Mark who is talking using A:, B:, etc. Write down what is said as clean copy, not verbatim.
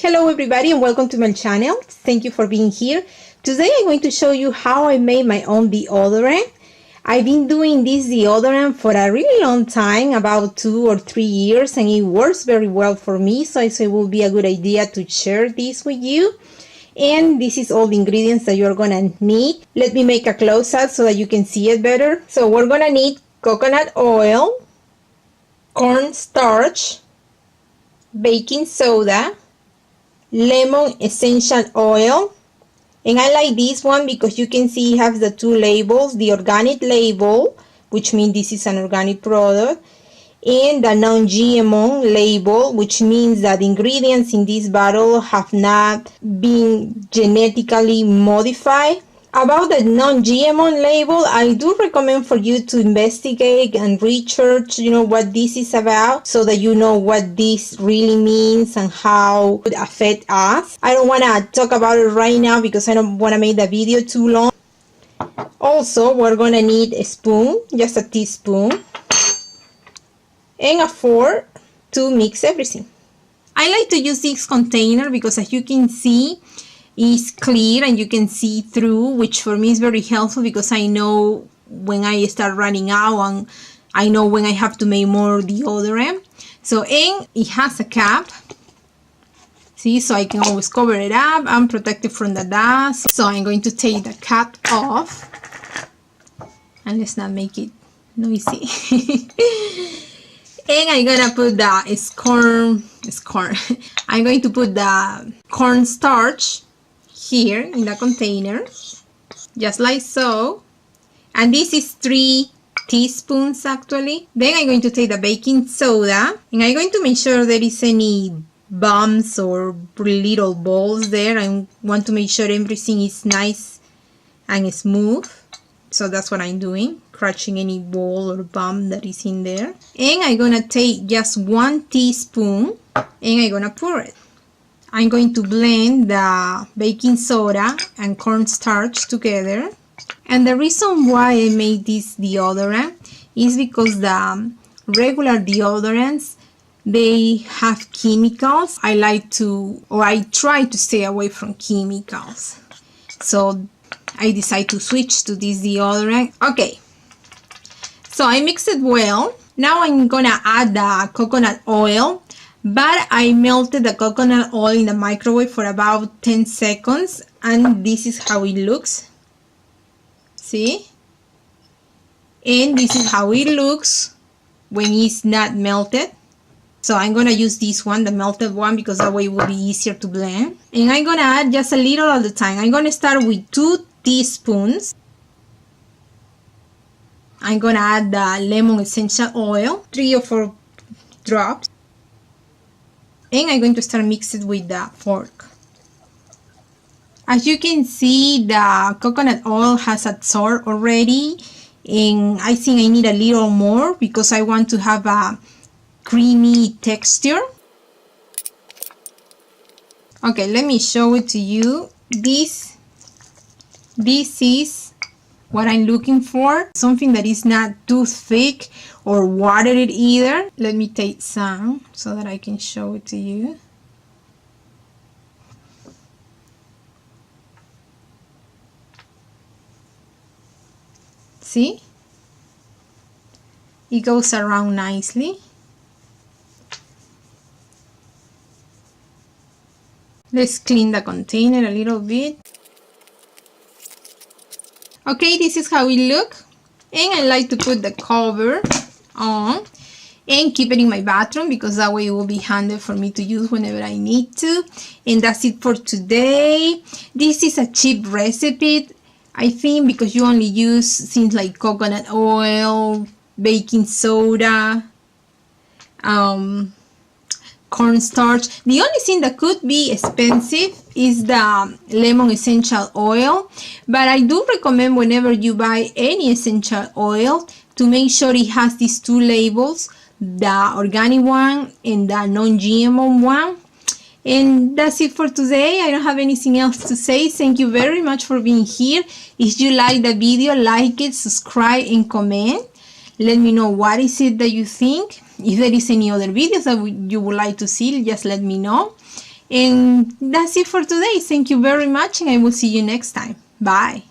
A: Hello everybody and welcome to my channel. Thank you for being here. Today I'm going to show you how I made my own deodorant. I've been doing this deodorant for a really long time, about 2 or 3 years, and it works very well for me, so I thought it would be a good idea to share this with you. And this is all the ingredients that you're gonna need. Let me make a close-up so that you can see it better. So we're gonna need coconut oil, cornstarch, baking soda, lemon essential oil, and I like this one because you can see it has the two labels, the organic label, which means this is an organic product, and the non-GMO label, which means that the ingredients in this bottle have not been genetically modified. About the non-GMO label, I do recommend for you to investigate and research, what this is about, so that you know what this really means and how it would affect us. I don't want to talk about it right now because I don't want to make the video too long. Also, we're going to need a spoon, just a teaspoon, and a fork to mix everything. I like to use this container because, as you can see, it's clear and you can see through, which for me is very helpful because I know when I start running out and I know when I have to make more deodorant. So, and it has a cap, see, so I can always cover it up and protect it from the dust. So I'm going to take the cap off, and let's not make it noisy. And I'm gonna put I'm going to put the cornstarch here in the container, just like so, and this is 3 teaspoons actually. Then I'm going to take the baking soda, and I'm going to make sure there is any bumps or little balls there. I want to make sure everything is nice and smooth, so that's what I'm doing, crushing any ball or bump that is in there. And I'm gonna take just 1 teaspoon and I'm gonna pour it. I'm going to blend the baking soda and cornstarch together. And the reason why I made this deodorant is because the regular deodorants, they have chemicals. I try to stay away from chemicals. So I decided to switch to this deodorant. Okay, so I mix it well. Now I'm gonna add the coconut oil. But I melted the coconut oil in the microwave for about 10 seconds, and this is how it looks. See? And this is how it looks when it's not melted. So I'm gonna use this one, the melted one, because that way it will be easier to blend. And I'm gonna add just a little at a time. I'm gonna start with 2 teaspoons. I'm gonna add the lemon essential oil, 3 or 4 drops. And I'm going to start mixing with the fork. As you can see, the coconut oil has absorbed already, and I think I need a little more because I want to have a creamy texture. Okay, let me show it to you. This is what I'm looking for, something that is not too thick or watered either. Let me take some so that I can show it to you. See? It goes around nicely. Let's clean the container a little bit. Okay, this is how it looks, and I like to put the cover on and keep it in my bathroom because that way it will be handy for me to use whenever I need to. And that's it for today. This is a cheap recipe, I think, because you only use things like coconut oil, baking soda, cornstarch. The only thing that could be expensive is the lemon essential oil, but I do recommend whenever you buy any essential oil to make sure it has these 2 labels, the organic one and the non-GMO one. And that's it for today. I don't have anything else to say. Thank you very much for being here. If you like the video, like it, subscribe and comment. Let me know what is it that you think. If there is any other videos that you would like to see, just let me know. And that's it for today. Thank you very much, and I will see you next time. Bye.